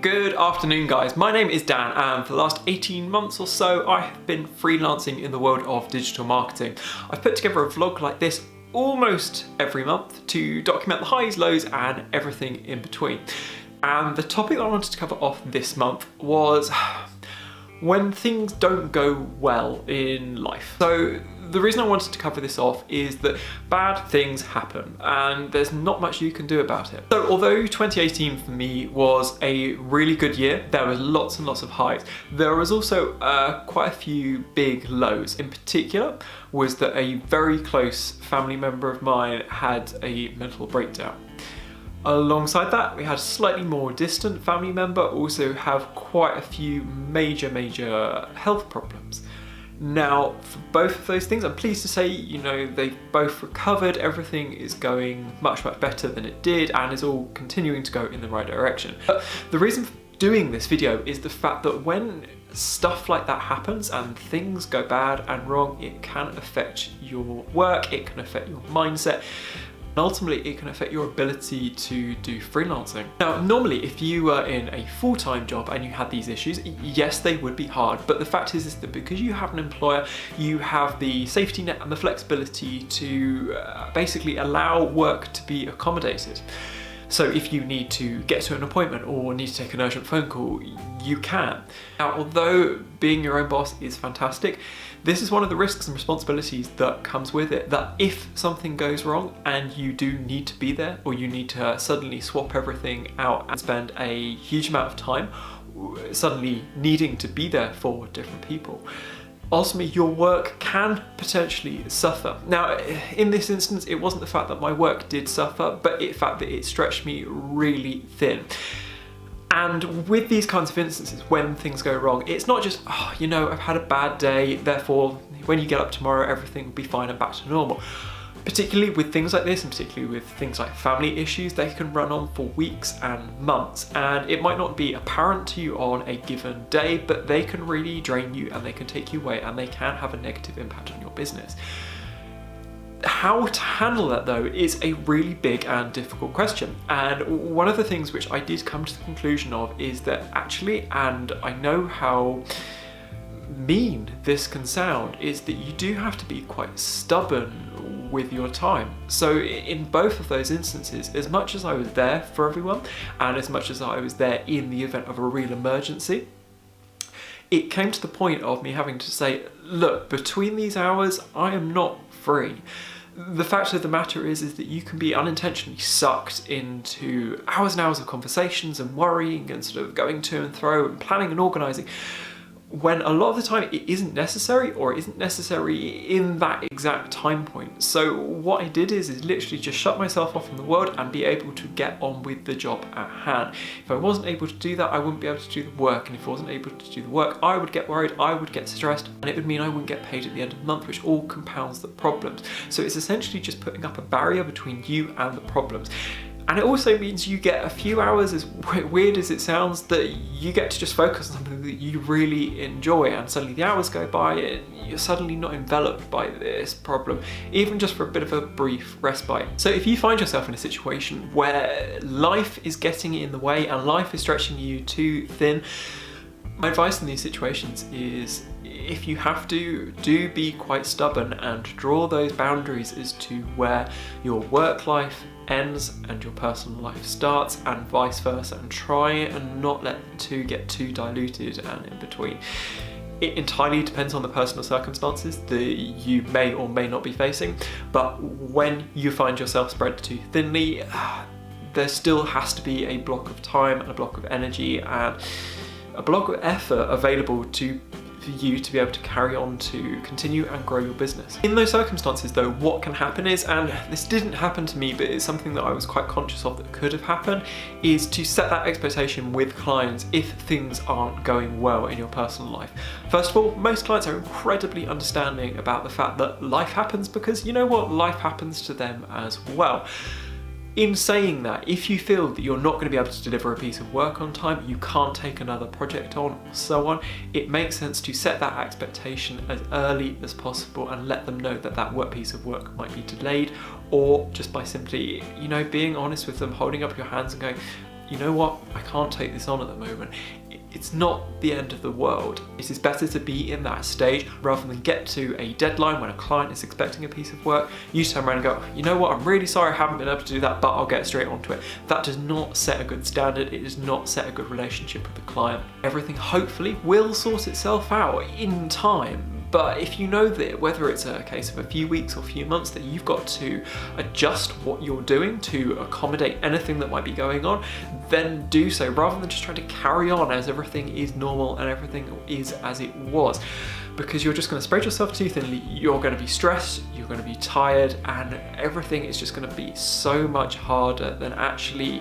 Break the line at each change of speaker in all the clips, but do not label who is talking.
Good afternoon guys, my name is Dan and for the last 18 months or so I have been freelancing in the world of digital marketing. I've put together a vlog like this almost every month to document the highs, lows and everything in between. And the topic that I wanted to cover off this month was when things don't go well in life. So the reason I wanted to cover this off is that bad things happen and there's not much you can do about it. So although 2018 for me was a really good year, there was lots and lots of highs, there was also quite a few big lows. In particular was that a very close family member of mine had a mental breakdown. Alongside that, we had a slightly more distant family member also have quite a few major health problems. Now, for both of those things, I'm pleased to say, they've both recovered, everything is going much better than it did and is all continuing to go in the right direction. But the reason for doing this video is the fact that when stuff like that happens and things go bad and wrong, it can affect your work, it can affect your mindset, and ultimately it can affect your ability to do freelancing. Now, normally if you were in a full-time job and you had these issues, yes, they would be hard, but the fact is that because you have an employer, you have the safety net and the flexibility to basically allow work to be accommodated. So if you need to get to an appointment or need to take an urgent phone call, you can. Now, although being your own boss is fantastic, this is one of the risks and responsibilities that comes with it, that if something goes wrong and you do need to be there, or you need to suddenly swap everything out and spend a huge amount of time suddenly needing to be there for different people, ultimately your work can potentially suffer. Now, in this instance, it wasn't the fact that my work did suffer, but the fact that it stretched me really thin. And with these kinds of instances, when things go wrong, it's not just, I've had a bad day, therefore when you get up tomorrow, everything will be fine and back to normal. Particularly with things like this, and particularly with things like family issues, they can run on for weeks and months, and it might not be apparent to you on a given day, but they can really drain you and they can take you away and they can have a negative impact on your business. How to handle that though is a really big and difficult question, and one of the things which I did come to the conclusion of is that actually, and I know how mean this can sound, is that you do have to be quite stubborn with your time. So in both of those instances, as much as I was there for everyone and as much as I was there in the event of a real emergency, it came to the point of me having to say, look, between these hours I am not free. The fact of the matter is that you can be unintentionally sucked into hours and hours of conversations and worrying and sort of going to and fro and planning and organising, when a lot of the time it isn't necessary, or it isn't necessary in that exact time point. So what I did is literally just shut myself off from the world and be able to get on with the job at hand. If I wasn't able to do that, I wouldn't be able to do the work, and if I wasn't able to do the work, I would get worried, I would get stressed, and it would mean I wouldn't get paid at the end of the month, which all compounds the problems. So it's essentially just putting up a barrier between you and the problems. And it also means you get a few hours, as weird as it sounds, that you get to just focus on something that you really enjoy, and suddenly the hours go by and you're suddenly not enveloped by this problem, even just for a bit of a brief respite. So if you find yourself in a situation where life is getting in the way and life is stretching you too thin, my advice in these situations is, if you have to, do be quite stubborn and draw those boundaries as to where your work life ends and your personal life starts, and vice versa, and try and not let the two get too diluted and in between. It entirely depends on the personal circumstances that you may or may not be facing, but when you find yourself spread too thinly, there still has to be a block of time and a block of energy and a block of effort available for you to be able to carry on to continue and grow your business. In those circumstances though, what can happen is, and this didn't happen to me, but it's something that I was quite conscious of that could have happened, is to set that expectation with clients if things aren't going well in your personal life. First of all, most clients are incredibly understanding about the fact that life happens, because you know what, life happens to them as well. In saying that, if you feel that you're not going to be able to deliver a piece of work on time, you can't take another project on, or so on, it makes sense to set that expectation as early as possible and let them know that that piece of work might be delayed, or just by simply, being honest with them, holding up your hands and going, you know what, I can't take this on at the moment, it's not the end of the world. It is better to be in that stage rather than get to a deadline when a client is expecting a piece of work. You turn around and go, you know what, I'm really sorry I haven't been able to do that, but I'll get straight onto it. That does not set a good standard. It does not set a good relationship with the client. Everything hopefully will sort itself out in time. But if you know that whether it's a case of a few weeks or a few months that you've got to adjust what you're doing to accommodate anything that might be going on, then do so rather than just trying to carry on as everything is normal and everything is as it was. Because you're just going to spread yourself too thinly, you're going to be stressed, you're going to be tired, and everything is just going to be so much harder than actually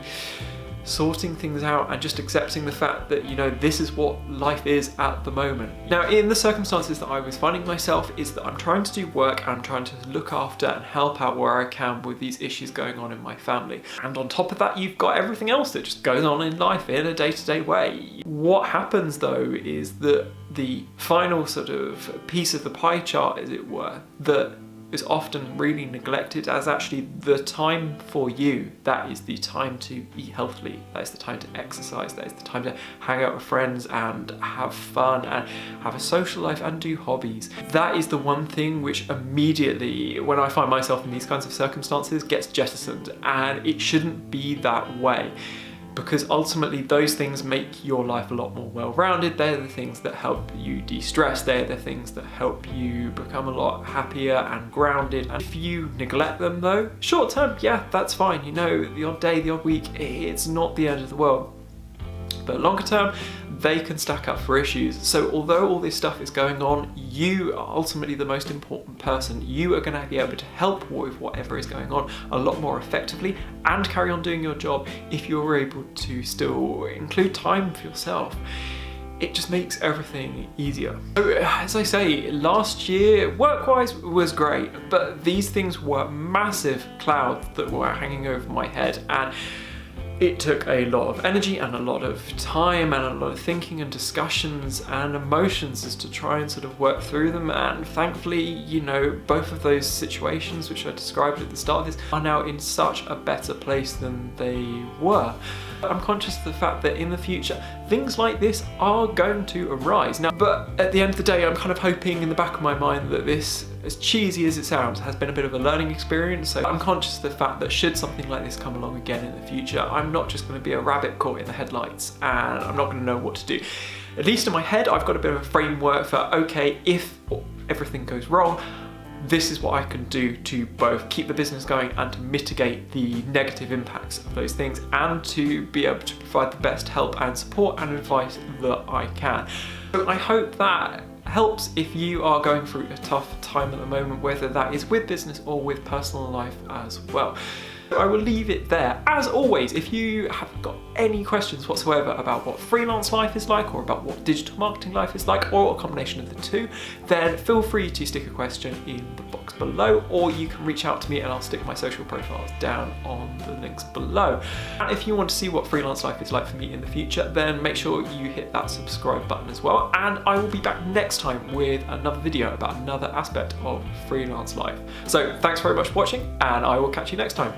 sorting things out and just accepting the fact that, you know, this is what life is at the moment. Now, in the circumstances that I was finding myself is that I'm trying to do work, I'm trying to look after and help out where I can with these issues going on in my family. And on top of that, you've got everything else that just goes on in life in a day-to-day way. What happens though is that the final sort of piece of the pie chart, as it were, that is often really neglected as actually the time for you. That is the time to eat healthily, that is the time to exercise, that is the time to hang out with friends and have fun and have a social life and do hobbies. That is the one thing which immediately, when I find myself in these kinds of circumstances, gets jettisoned, and it shouldn't be that way. Because ultimately those things make your life a lot more well-rounded. They're the things that help you de-stress. They're the things that help you become a lot happier and grounded. And if you neglect them though, short term, yeah, that's fine. You know, the odd day, the odd week, it's not the end of the world. But longer term, they can stack up for issues. So although all this stuff is going on, you are ultimately the most important person. You are going to be able to help with whatever is going on a lot more effectively and carry on doing your job if you're able to still include time for yourself. It just makes everything easier. So, as I say, last year, work-wise, was great, but these things were massive clouds that were hanging over my head, and it took a lot of energy and a lot of time and a lot of thinking and discussions and emotions as to try and sort of work through them. And thankfully, you know, both of those situations which I described at the start of this are now in such a better place than they were. I'm conscious of the fact that in the future, things like this are going to arise. Now, but at the end of the day, I'm kind of hoping in the back of my mind that this, as cheesy as it sounds, has been a bit of a learning experience. So I'm conscious of the fact that should something like this come along again in the future, I'm not just going to be a rabbit caught in the headlights and I'm not going to know what to do. At least in my head, I've got a bit of a framework for, okay, if everything goes wrong, this is what I can do to both keep the business going and to mitigate the negative impacts of those things, and to be able to provide the best help and support and advice that I can. So I hope that helps if you are going through a tough time at the moment, whether that is with business or with personal life as well. I will leave it there. As always, if you have got any questions whatsoever about what freelance life is like, or about what digital marketing life is like, or a combination of the two, then feel free to stick a question in the box below, or you can reach out to me and I'll stick my social profiles down on the links below. And if you want to see what freelance life is like for me in the future, then make sure you hit that subscribe button as well. And I will be back next time with another video about another aspect of freelance life. So thanks very much for watching, and I will catch you next time.